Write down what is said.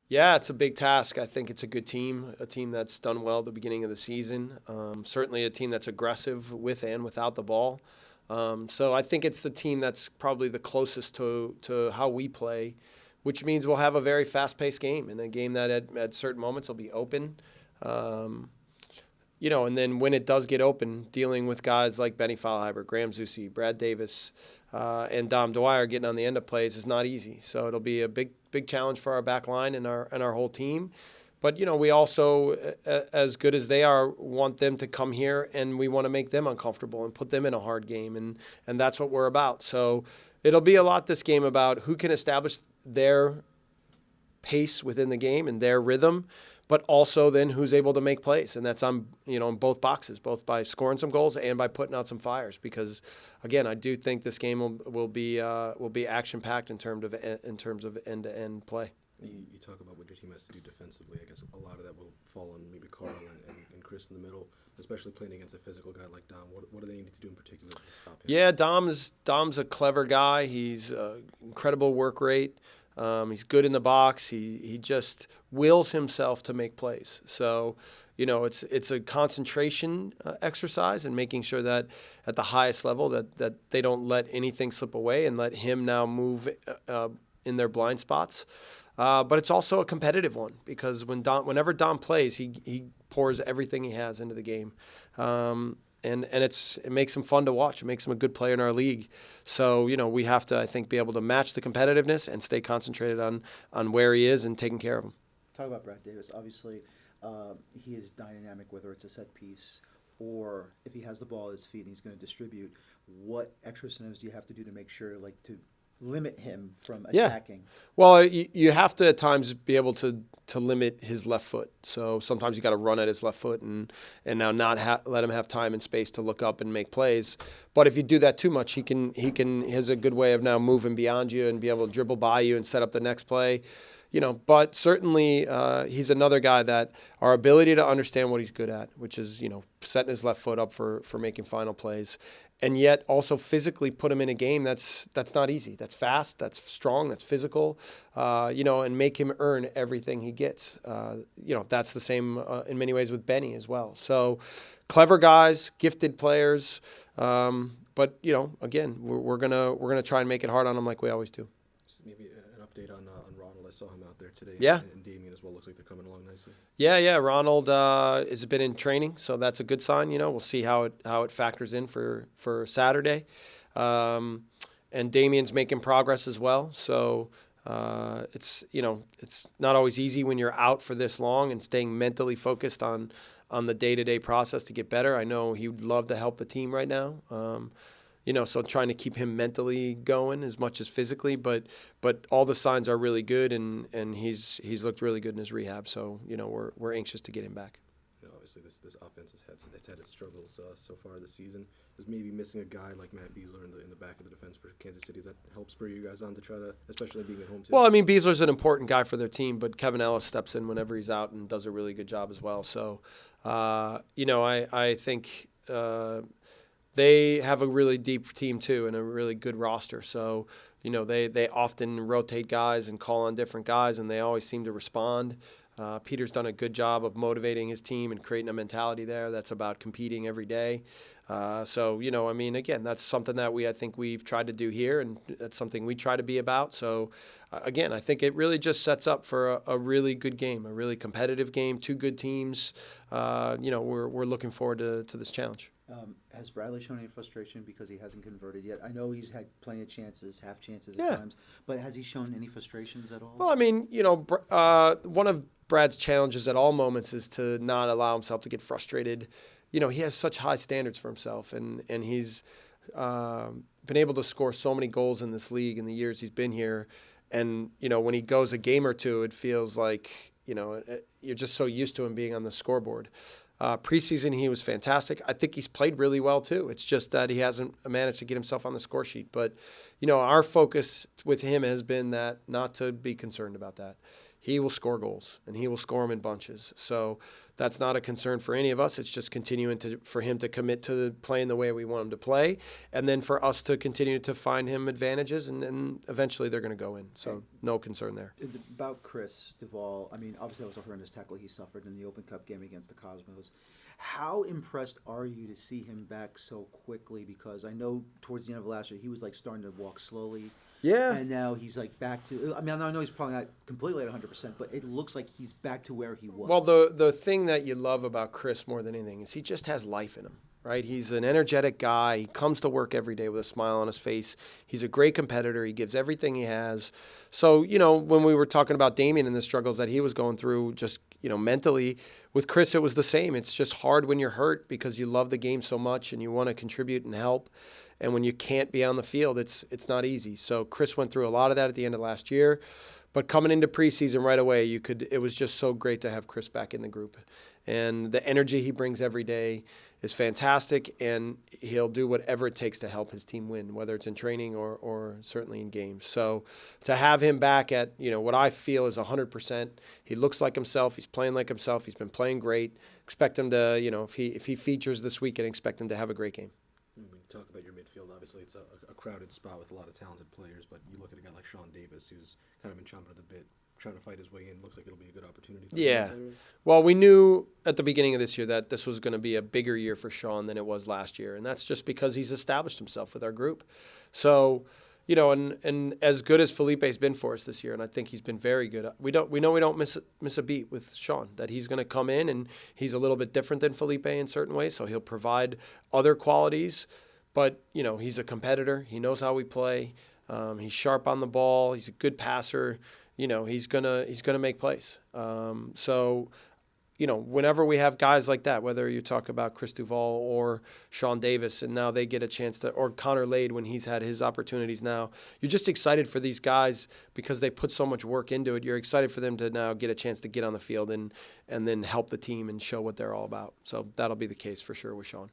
Yeah, it's a big task. I think it's a good team, a team that's done well at the beginning of the season. Certainly a team that's aggressive with and without the ball. So I think it's the team that's probably the closest to how we play, which means we'll have a very fast-paced game and a game that at certain moments will be open. Um, and then when it does get open, dealing with guys like Benny Fallheiber, Graham Zusi, Brad Davis, and Dom Dwyer getting on the end of plays is not easy. So it'll be a big challenge for our back line and our whole team. But we also, as good as they are, want them to come here, and we want to make them uncomfortable and put them in a hard game, and that's what we're about. So it'll be a lot this game about who can establish their pace within the game and their rhythm, but also then who's able to make plays, and that's on in both boxes, both by scoring some goals and by putting out some fires. Because again, I do think this game will be action packed in terms of end to end play. You talk about what your team has to do defensively. I guess a lot of that will fall on maybe Carl and Chris in the middle, especially playing against a physical guy like Dom. What do they need to do in particular to stop him? Yeah, Dom's a clever guy. He's incredible work rate. He's good in the box. He just wills himself to make plays. So, it's a concentration exercise and making sure that at the highest level that they don't let anything slip away and let him now move in their blind spots. But it's also a competitive one because whenever Dom plays, he pours everything he has into the game. And it makes him fun to watch. It makes him a good player in our league. So, we have to, I think, be able to match the competitiveness and stay concentrated on where he is and taking care of him. Talk about Brad Davis. Obviously, he is dynamic, whether it's a set piece or if he has the ball at his feet and he's going to distribute. What extra signals do you have to do to make sure, to limit him from attacking? Well, you have to at times be able to limit his left foot. So sometimes you got to run at his left foot and now not let him have time and space to look up and make plays. But if you do that too much, he has a good way of now moving beyond you and be able to dribble by you and set up the next play. But certainly he's another guy that our ability to understand what he's good at, which is, setting his left foot up for making final plays, and yet also physically put him in a game that's not easy. That's fast, that's strong, that's physical, and make him earn everything he gets. That's the same in many ways with Benny as well. So clever guys, gifted players, but again, we're gonna try and make it hard on them like we always do. Maybe an update on Ronald. I saw him out there today. Yeah. And Damien as well. Looks like they're coming along nicely. Yeah. Ronald has been in training, so that's a good sign. We'll see how it factors in for Saturday. And Damien's making progress as well. So it's not always easy when you're out for this long and staying mentally focused on the day-to-day process to get better. I know he would love to help the team right now. So trying to keep him mentally going as much as physically, but all the signs are really good, and he's looked really good in his rehab. So we're anxious to get him back. Obviously, this offense has had its struggles so far this season. Is maybe missing a guy like Matt Beasler in the back of the defense for Kansas City. Does that help spur you guys on to try to, especially being at home too? Well, Beasler's an important guy for their team, but Kevin Ellis steps in whenever he's out and does a really good job as well. So, I think. They have a really deep team too and a really good roster. So, they often rotate guys and call on different guys, and they always seem to respond. Peter's done a good job of motivating his team and creating a mentality there that's about competing every day. Again, that's something that I think we've tried to do here, and that's something we try to be about. So, again, I think it really just sets up for a really good game, a really competitive game, two good teams. We're looking forward to this challenge. Has Bradley shown any frustration because he hasn't converted yet? I know he's had plenty of chances, half chances Yeah. at times, but has he shown any frustrations at all? Well, one of Brad's challenges at all moments is to not allow himself to get frustrated. He has such high standards for himself, and he's been able to score so many goals in this league in the years he's been here. And, when he goes a game or two, it feels like, you're just so used to him being on the scoreboard. Preseason, he was fantastic. I think he's played really well, too. It's just that he hasn't managed to get himself on the score sheet. But, our focus with him has been that not to be concerned about that. he will score goals, and he will score them in bunches. So that's not a concern for any of us. It's just continuing for him to commit to playing the way we want him to play, and then for us to continue to find him advantages, and eventually they're going to go in. So no concern there. About Chris Duvall, I mean, obviously that was a horrendous tackle he suffered in the Open Cup game against the Cosmos. How impressed are you to see him back so quickly? Because I know towards the end of last year he was like starting to walk slowly. Yeah. And now he's like back to. I mean, I know he's probably not completely at 100%, but it looks like he's back to where he was. Well, the thing that you love about Chris more than anything is he just has life in him, right? He's an energetic guy. He comes to work every day with a smile on his face. He's a great competitor. He gives everything he has. So, when we were talking about Damien and the struggles that he was going through, just mentally, with Chris, it was the same. It's just hard when you're hurt because you love the game so much and you want to contribute and help. And when you can't be on the field, it's not easy. So Chris went through a lot of that at the end of last year. But coming into preseason right away, it was just so great to have Chris back in the group. And the energy he brings every day is fantastic, and he'll do whatever it takes to help his team win, whether it's in training or certainly in games. So to have him back at, what I feel is 100%, he looks like himself, he's playing like himself, he's been playing great. Expect him to, if he features this weekend, expect him to have a great game. When you talk about your midfield, obviously it's a crowded spot with a lot of talented players, but you look at a guy like Sean Davis, who's kind of been chomping at the bit, trying to fight his way in. Looks like it'll be a good opportunity for him. Well, we knew at the beginning of this year that this was going to be a bigger year for Sean than it was last year, and that's just because he's established himself with our group. So, and as good as Felipe's been for us this year, and I think he's been very good. We know we don't miss a beat with Sean, that he's going to come in and he's a little bit different than Felipe in certain ways, so he'll provide other qualities. But, he's a competitor. He knows how we play. He's sharp on the ball. He's a good passer. He's gonna make plays. So, whenever we have guys like that, whether you talk about Chris Duvall or Sean Davis, and now they get a chance or Connor Lade when he's had his opportunities now, you're just excited for these guys because they put so much work into it. You're excited for them to now get a chance to get on the field and then help the team and show what they're all about. So that'll be the case for sure with Sean.